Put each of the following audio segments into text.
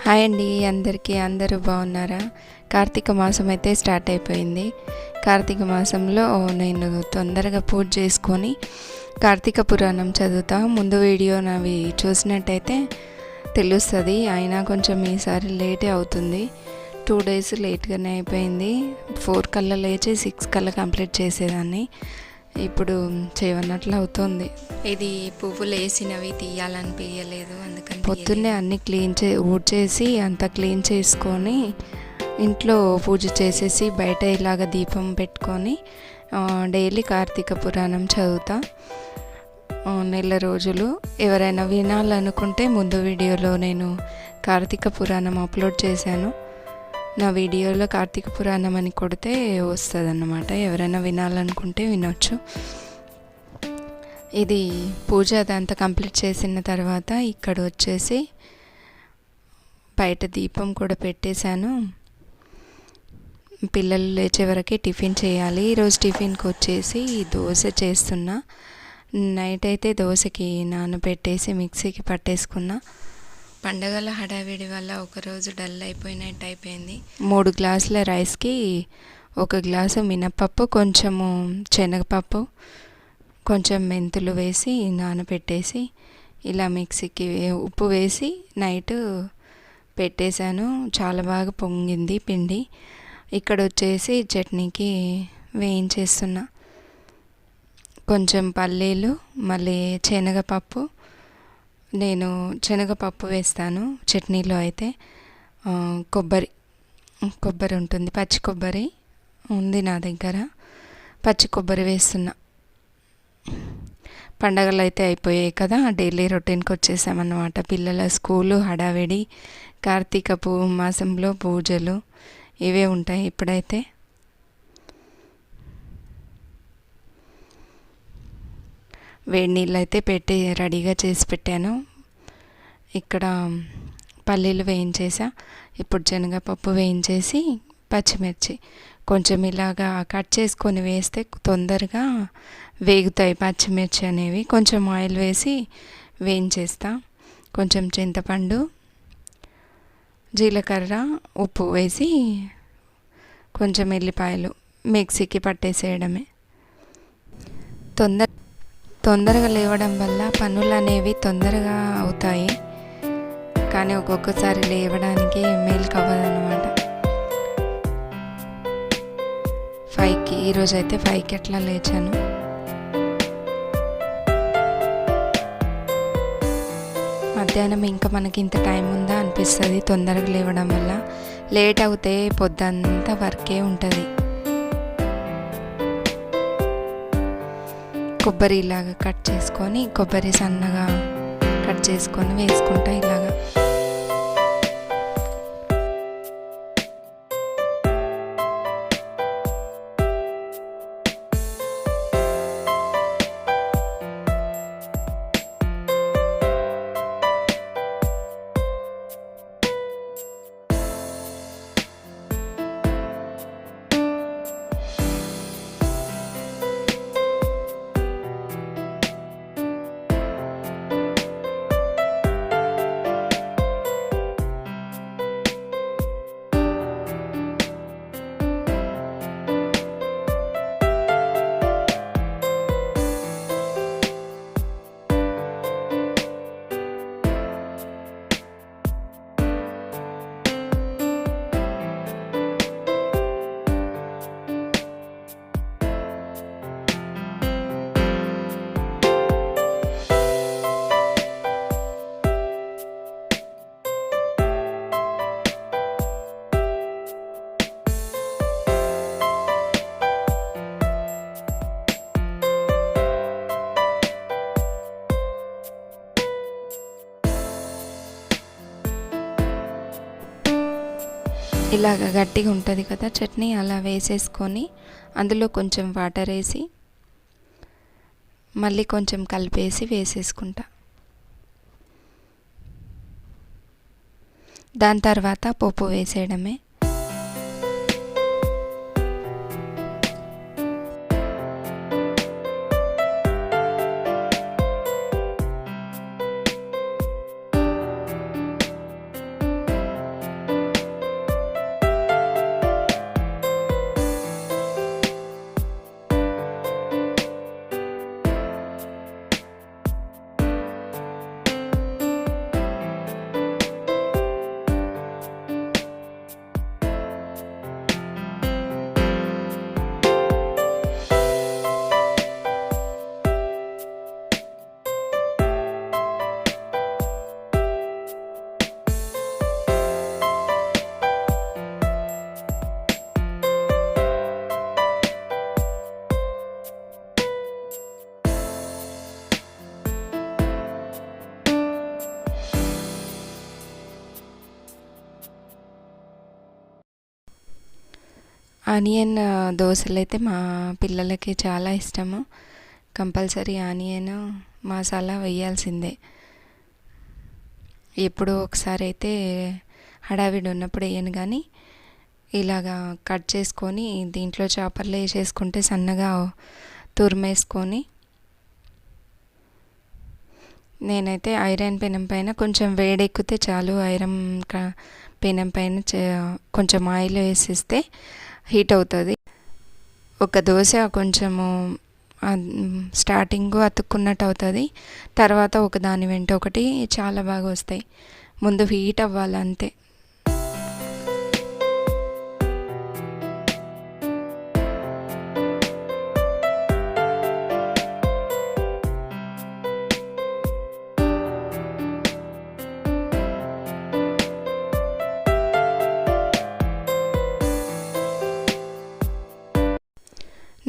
Hi అండి అందరికీ. అందరూ బాగున్నారా? కార్తీక మాసం అయితే స్టార్ట్ అయిపోయింది. కార్తీక మాసంలో నేను తొందరగా పూజ చేసుకొని కార్తీక పురాణం చదువుతా. ముందు వీడియో నావి చూసినట్టయితే తెలుస్తుంది. అయినా కొంచెం ఈసారి లేటే అవుతుంది. 2 days లేట్గానే అయిపోయింది. 4 కల్లా లేచి 6 కల్లా కంప్లీట్ చేసేదాన్ని. ఇప్పుడు చేయవన్నట్లు అవుతుంది. ఇది పువ్వులు వేసినవి తీయాలనిపించలేదు, అందుకని పొద్దున్నే అన్నీ ఊడ్చేసి అంతా క్లీన్ చేసుకొని ఇంట్లో పూజ చేసేసి బయట ఇలాగ దీపం పెట్టుకొని డైలీ కార్తీక పురాణం చదువుతా. నెల రోజులు. ఎవరైనా వినాలనుకుంటే ముందు వీడియోలో నేను కార్తీక పురాణం అప్లోడ్ చేశాను. నా వీడియోలో కార్తీక పురాణం అని కొడితే వస్తుంది అన్నమాట. ఎవరైనా వినాలనుకుంటే వినొచ్చు. ఇది పూజ అదంతా కంప్లీట్ చేసిన తర్వాత ఇక్కడ వచ్చేసి బయట దీపం కూడా పెట్టేశాను. పిల్లలు లేచే వరకే టిఫిన్ చేయాలి. ఈరోజు టిఫిన్కి వచ్చేసి దోశ చేస్తున్నా. నైట్ అయితే దోశకి నానబెట్టేసి మిక్సీకి పట్టేసుకున్నా. పండగల హడావిడి వల్ల ఒకరోజు డల్ అయిపోయినట్టు అయిపోయింది. 3 గ్లాసుల రైస్కి 1 గ్లాసు మినపప్పు, కొంచెము శనగపప్పు, కొంచెం మెంతులు వేసి నానబెట్టేసి ఇలా మిక్సీకి ఉప్పు వేసి నైట్ పెట్టేశాను. చాలా బాగా పొంగింది పిండి. ఇక్కడ వచ్చేసి చట్నీకి వేయించేస్తున్నా. కొంచెం పల్లీలు, మళ్ళీ శనగపప్పు. నేను శనగపప్పు వేస్తాను చట్నీలో. అయితే కొబ్బరి ఉంటుంది, పచ్చి కొబ్బరి ఉంది నా దగ్గర. పచ్చి కొబ్బరి వేస్తున్నా. పండగలు అయితే అయిపోయాయి కదా, డైలీ రొటీన్కి వచ్చేసామన్నమాట. పిల్లల స్కూలు హడావిడి, కార్తీక మాసంలో పూజలు ఇవే ఉంటాయి ఇప్పుడైతే. వేడి నీళ్ళు అయితే పెట్టి రెడీగా చేసి పెట్టాను. ఇక్కడ పల్లీలు వేయించేసా. ఇప్పుడు శనగపప్పు వేయించేసి పచ్చిమిర్చి కొంచెం ఇలాగా కట్ చేసుకొని వేస్తే తొందరగా వేగుతాయి పచ్చిమిర్చి అనేవి. కొంచెం ఆయిల్ వేసి వేయించేస్తా. కొంచెం చింతపండు, జీలకర్ర, ఉప్పు వేసి కొంచెం ఎల్లిపాయలు మిక్సీకి పట్టేసేయడమే. తొందరగా లేవడం వల్ల పనులు అనేవి తొందరగా అవుతాయి. కానీ ఒక్కొక్కసారి లేవడానికి మేలుకు అవ్వదన్నమాట. 5కి ఈరోజైతే 5కి అట్లా లేచాను. మధ్యాహ్నం ఇంకా మనకి ఇంత టైం ఉందా అనిపిస్తుంది తొందరగా లేవడం వల్ల. లేట్ అవుతే పొద్దంతా వర్కే ఉంటుంది. కొబ్బరి ఇలాగా కట్ చేసుకొని, కొబ్బరి సన్నగా కట్ చేసుకొని వేసుకుంటా ఇలాగా. ఇలాగ గట్టిగా ఉంటుంది కదా చట్నీ, అలా వేసేసుకొని అందులో కొంచెం వాటర్ వేసి మళ్ళీ కొంచెం కలిపేసి వేసేసుకుంటా. దాని తర్వాత పోపు వేసేయడమే. ఆనియన్ దోశలైతే మా పిల్లలకి చాలా ఇష్టము. కంపల్సరీ ఆనియన్ మసాలా వేయాల్సిందే. ఎప్పుడో ఒకసారి అయితే హడావిడి ఉన్నప్పుడు వేయను, కానీ ఇలాగా కట్ చేసుకొని దీంట్లో చాపర్లో వేసేసుకుంటే సన్నగా తురిమేసుకొని, నేనైతే ఐరన్ పెనం పైన కొంచెం వేడెక్కితే చాలు, ఐరన్ పెనం పైన కొంచెం ఆయిల్ వేసేస్తే హీట్ అవుతుంది. ఒక దోశ కొంచెము స్టార్టింగ్ అతుక్కున్నట్టు అవుతుంది, తర్వాత ఒకదాని వెంట ఒకటి చాలా బాగా వస్తాయి. ముందు హీట్ అవ్వాలి అంతే.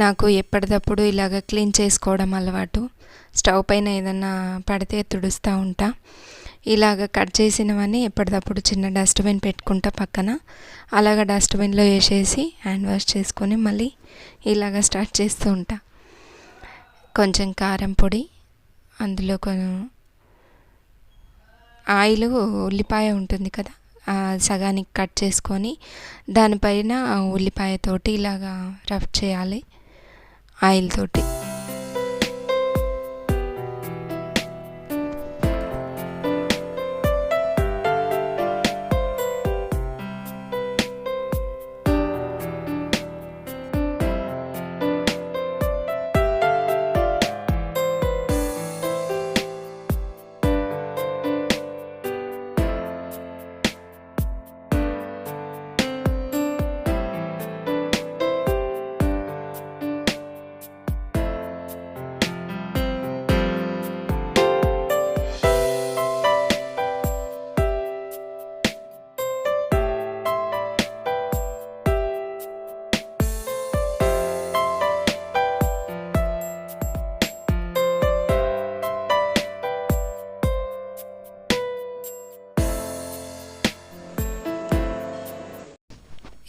నాకు ఎప్పటికప్పుడు ఇలాగ క్లీన్ చేసుకోవడం అలవాటు. స్టవ్ పైన ఏదన్నా పడితే తుడుస్తూ ఉంటా. ఇలాగ కట్ చేసినవన్నీ ఎప్పటికప్పుడు చిన్న డస్ట్బిన్ పెట్టుకుంటా పక్కన. అలాగ డస్ట్బిన్లో వేసేసి హ్యాండ్ వాష్ చేసుకొని మళ్ళీ ఇలాగ స్టార్ట్ చేస్తూ ఉంటా. కొంచెం కారం పొడి, అందులో ఆయిల్, ఉల్లిపాయ ఉంటుంది కదా, సగానికి కట్ చేసుకొని దానిపైన ఉల్లిపాయతోటి ఇలాగా రఫ్ చేయాలి ఆయిల్ తోటి.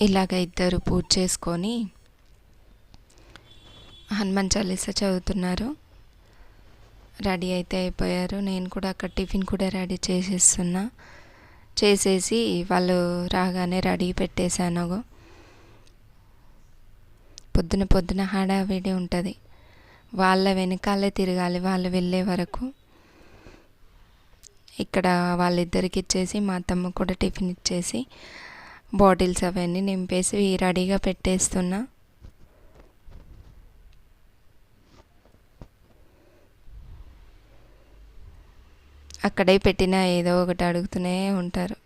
ఇలాగ ఇద్దరు పూజ చేసుకొని హనుమాన్ చాలీసా చదువుతున్నారు. రెడీ అయితే అయిపోయారు. నేను కూడా అక్కడ టిఫిన్ కూడా రెడీ చేసేసి వాళ్ళు రాగానే రెడీ పెట్టేశాను. పొద్దున హడావిడి ఉంటుంది. వాళ్ళ వెనకాలే తిరగాలి వాళ్ళు వెళ్ళే వరకు. ఇక్కడ వాళ్ళిద్దరికి ఇచ్చేసి మా అత్తమ్మ కూడా టిఫిన్ ఇచ్చేసి బాటిల్స్ అవన్నీ నింపేసి రెడీగా పెట్టేస్తున్నా. అక్కడే పెట్టినా ఏదో ఒకటి అడుగుతూనే ఉంటారు.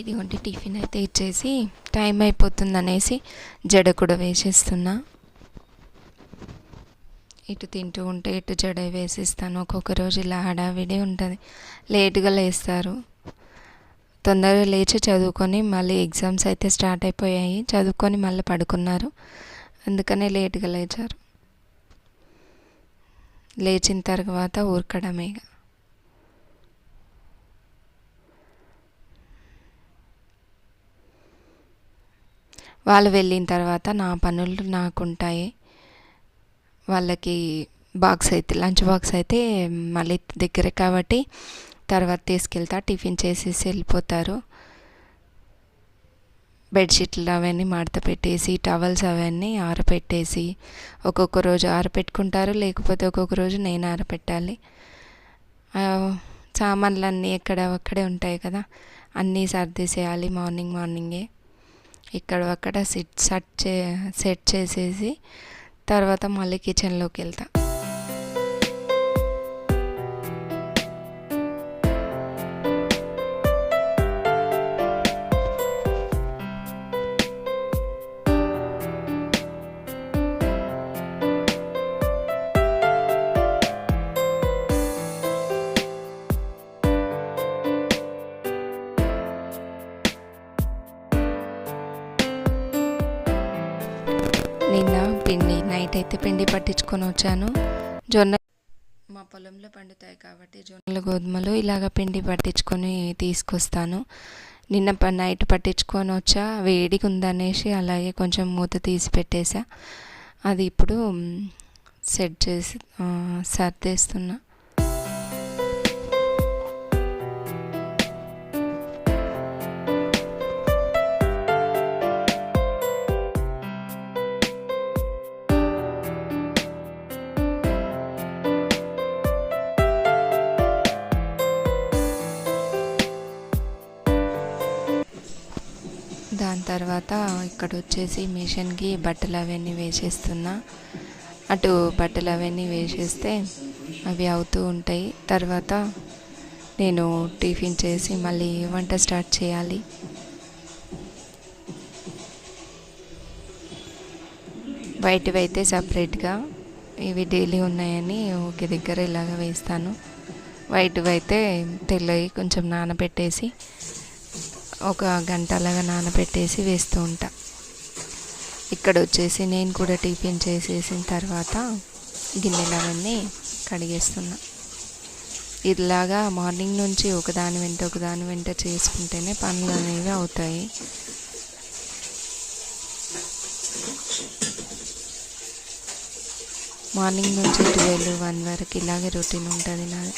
ఇదిగోండి టిఫిన్ అయితే ఇచ్చేసి టైం అయిపోతుంది అనేసి జడ కూడా వేసేస్తున్నా. ఇటు తింటూ ఉంటే ఇటు జడ వేసేస్తాను. ఒక్కొక్క రోజు ఇలా హడావిడి ఉంటుంది. లేటుగా లేస్తారు. తొందరగా లేచి చదువుకొని మళ్ళీ ఎగ్జామ్స్ అయితే స్టార్ట్ అయిపోయాయి. చదువుకొని మళ్ళీ పడుకున్నారు. అందుకనే లేటుగా లేచారు. లేచిన తర్వాత ఊరకడమే. వాళ్ళు వెళ్ళిన తర్వాత నా పనులు నాకుంటాయి. వాళ్ళకి లంచ్ బాక్స్ అయితే మళ్ళీ దగ్గరే కాబట్టి తర్వాత తీసుకెళ్తా. టిఫిన్ చేసేసి వెళ్ళిపోతారు. బెడ్షీట్లు అవన్నీ మడత పెట్టేసి టవల్స్ అవన్నీ ఆరపెట్టేసి ఒక్కొక్క రోజు ఆరపెట్టుకుంటారు, లేకపోతే ఒక్కొక్క రోజు నేను ఆరపెట్టాలి. సామాన్లు అన్నీ అక్కడే ఉంటాయి కదా, అన్నీ సర్దేసేయాలి మార్నింగే. ఇక్కడ అక్కడ సెట్ చేసేసి తర్వాత మళ్ళీ కిచెన్లోకి వెళ్తా. నిన్న నైట్ అయితే పిండి పట్టించుకొని వచ్చాను. జొన్న మా పొలంలో పండుతాయి కాబట్టి జొన్నలు గోధుమలు ఇలాగ పిండి పట్టించుకొని తీసుకొస్తాను. నిన్న నైట్ పట్టించుకొని వచ్చా, వేడిగా ఉందనేసి అలాగే కొంచెం మూత తీసి పెట్టేసా. అది ఇప్పుడు సెట్ చేసి సర్దేస్తున్నా. దాని తర్వాత ఇక్కడ వచ్చేసి మిషన్కి బట్టలు అవన్నీ వేసేస్తున్నా. అటు బట్టలు అవన్నీ వేసేస్తే అవి అవుతూ ఉంటాయి. తర్వాత నేను టిఫిన్ చేసి మళ్ళీ వంట స్టార్ట్ చేయాలి. బయటవి అయితే సపరేట్గా, ఇవి డైలీ ఉన్నాయని ఒకే దగ్గర ఇలాగ వేస్తాను. వైట్వి అయితే తెల్లవి కొంచెం నానబెట్టేసి ఒక గంట అలాగా నానబెట్టేసి వేస్తూ ఉంటా. ఇక్కడ వచ్చేసి నేను కూడా టిఫిన్ చేసేసిన తర్వాత గిన్నెలు అవన్నీ కడిగేస్తున్నా. ఇలాగా మార్నింగ్ నుంచి ఒకదాని వెంట చేసుకుంటేనే పనులు అనేవి అవుతాయి. మార్నింగ్ నుంచి 12-1 వరకు ఇలాగే రొటీన్ ఉంటుంది నాది.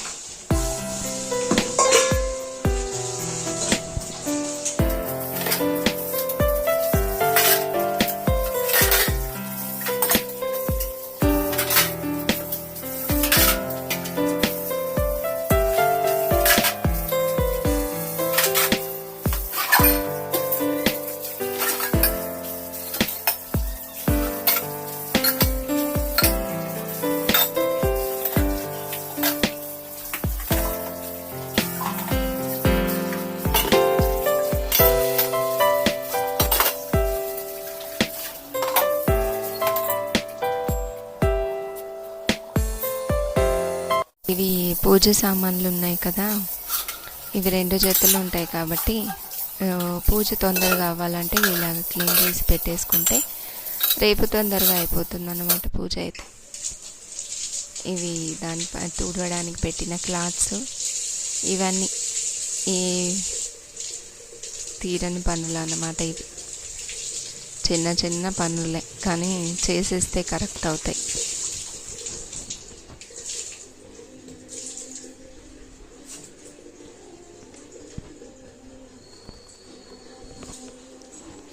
ఇవి పూజ సామాన్లు ఉన్నాయి కదా, ఇవి 2 జతలు ఉంటాయి కాబట్టి పూజ తొందరగా అవ్వాలంటే ఇలాగ క్లీన్ చేసి పెట్టేసుకుంటే రేపు తొందరగా అయిపోతుంది అన్నమాట పూజ అయితే. ఇవి దానిపై తుడవడానికి పెట్టిన క్లాత్స్, ఇవన్నీ ఈ తీరని పనులు అన్నమాట. ఇవి చిన్న చిన్న పనులే కానీ చేసేస్తే కరెక్ట్ అవుతాయి.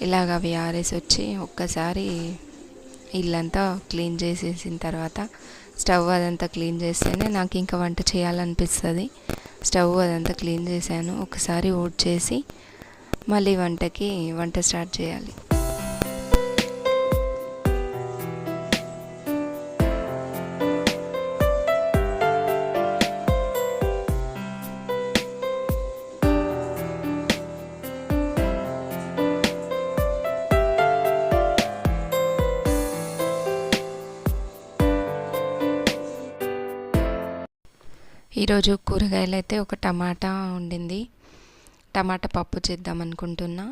ఇలాగ అవి ఆరేసి వచ్చి ఒక్కసారి ఇల్లంతా క్లీన్ చేసేసిన తర్వాత స్టవ్ అదంతా క్లీన్ చేస్తేనే నాకు ఇంకా వంట చేయాలనిపిస్తుంది. స్టవ్ అదంతా క్లీన్ చేశాను. ఒకసారి ఊడ్చేసి మళ్ళీ వంట స్టార్ట్ చేయాలి. ఈరోజు కూరగాయలు అయితే ఒక టమాటా ఉండింది. టమాటా పప్పు చేద్దాం అనుకుంటున్నా.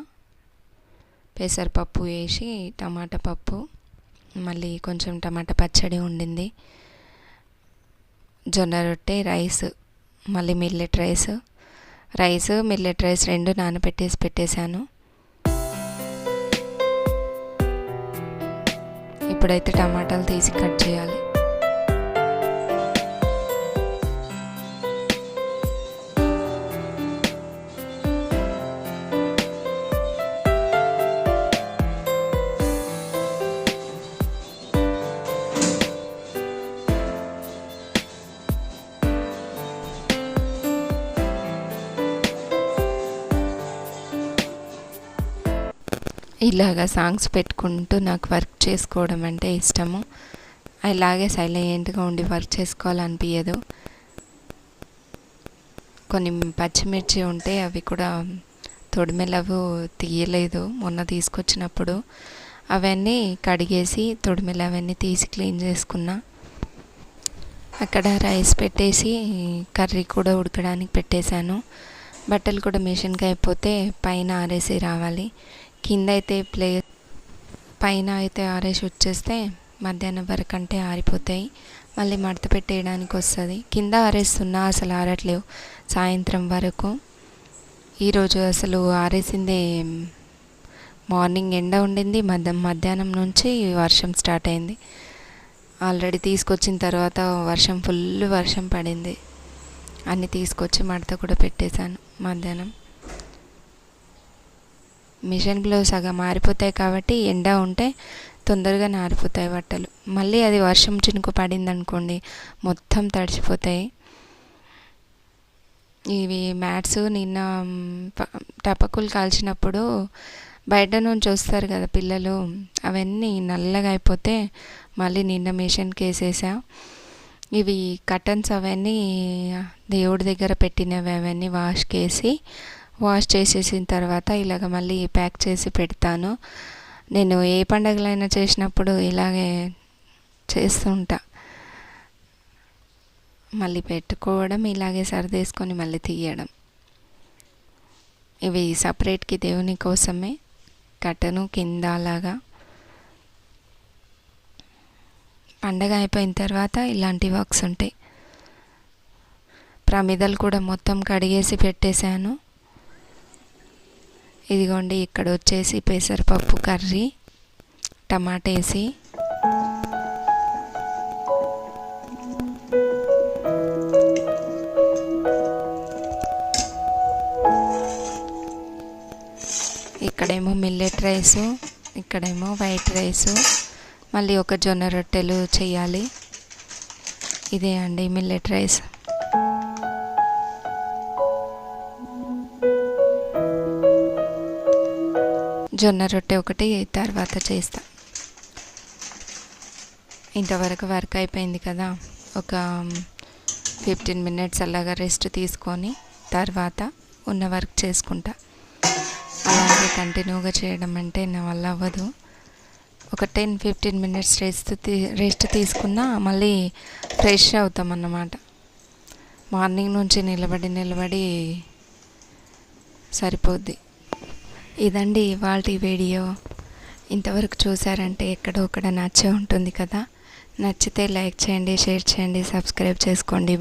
పెసరపప్పు వేసి టమాటా పప్పు, మళ్ళీ కొంచెం టమాటా పచ్చడి ఉండింది. జొన్న రొట్టె, రైస్, మళ్ళీ మిల్లెట్ రైస్ 2 పెట్టేశాను. ఇప్పుడైతే టమాటాలు తీసి కట్ చేయాలి. ఇలాగా సాంగ్స్ పెట్టుకుంటూ నాకు వర్క్ చేసుకోవడం అంటే ఇష్టము. అలాగే సైలెంట్గా ఉండి వర్క్ చేసుకోవాలనిపించదు. కొన్ని పచ్చిమిర్చి ఉంటే అవి కూడా తొడిమెలవు తీయలేదు మొన్న తీసుకొచ్చినప్పుడు. అవన్నీ కడిగేసి తొడిమెలు అవన్నీ తీసి క్లీన్ చేసుకున్నా. అక్కడ రైస్ పెట్టేసి కర్రీ కూడా ఉడకడానికి పెట్టేశాను. బట్టలు కూడా మిషన్కి అయిపోతే పైన ఆరేసి రావాలి. కింద అయితే పైన అయితే ఆరేసి వచ్చేస్తే మధ్యాహ్నం వరకు అంటే ఆరిపోతాయి. మళ్ళీ మడత పెట్టేయడానికి వస్తుంది. కింద ఆరేస్తున్నా అసలు ఆరట్లేవు సాయంత్రం వరకు. ఈరోజు అసలు ఆరేసిందే మార్నింగ్ ఎండ ఉండింది, మధ్యాహ్నం నుంచి వర్షం స్టార్ట్ అయింది. ఆల్రెడీ తీసుకొచ్చిన తర్వాత ఫుల్ వర్షం పడింది. అన్నీ తీసుకొచ్చి మడత కూడా పెట్టేశాను మధ్యాహ్నం. మిషన్లో సగం ఆరిపోతాయి కాబట్టి ఎండ ఉంటే తొందరగా ఆరిపోతాయి బట్టలు. మళ్ళీ అది వర్షం చినుకు పడింది అనుకోండి మొత్తం తడిచిపోతాయి. ఇవి మ్యాట్స్ నిన్న టపకులు కాల్చినప్పుడు బయట నుంచి వస్తారు కదా పిల్లలు, అవన్నీ నల్లగా అయిపోతే మళ్ళీ నిన్న మిషన్కి వేసేసా. ఇవి కర్టన్స్ అవన్నీ దేవుడి దగ్గర పెట్టినవి అవన్నీ వాష్ చేసేసిన తర్వాత ఇలాగ మళ్ళీ ప్యాక్ చేసి పెడతాను. నేను ఏ పండగలైనా చేసినప్పుడు ఇలాగే చేస్తుంటా. మళ్ళీ పెట్టుకోవడం, ఇలాగే సర్దేసుకొని మళ్ళీ తీయడం. ఇవి సపరేట్కి దేవుని కోసమే కట్టను కింద అలాగా. పండగ అయిపోయిన తర్వాత ఇలాంటి వర్క్స్ ఉంటాయి. ప్రమిదలు కూడా మొత్తం కడిగేసి పెట్టేశాను. ఇదిగోండి ఇక్కడ వచ్చేసి పెసరపప్పు కర్రీ, టమాటా వేసి ఇక్కడేమో మిల్లెట్ రైసు, ఇక్కడేమో వైట్ రైసు, మళ్ళీ ఒక జొన్న రొట్టెలు చేయాలి. ఇదే అండి మిల్లెట్ రైస్. జొన్న రొట్టె ఒకటి తర్వాత చేస్తా. ఇంతవరకు వర్క్ అయిపోయింది కదా, ఒక 15 మినిట్స్ అలాగా రెస్ట్ తీసుకొని తర్వాత ఉన్న వర్క్ చేసుకుంటా. అలాగే కంటిన్యూగా చేయడం అంటే నా వల్ల అవ్వదు. ఒక 10-15 మినిట్స్ రెస్ట్ తీసుకున్నా మళ్ళీ ఫ్రెష్ అవుతాం అన్నమాట. మార్నింగ్ నుంచి నిలబడి సరిపోద్ది. ఇదండి ఇవాల్టి వీడియో. ఇంతవరకు చూసారంటే ఎక్కడో నచ్చే ఉంటుంది కదా. నచ్చితే లైక్ చేయండి, షేర్ చేయండి, సబ్స్క్రైబ్ చేసుకోండి.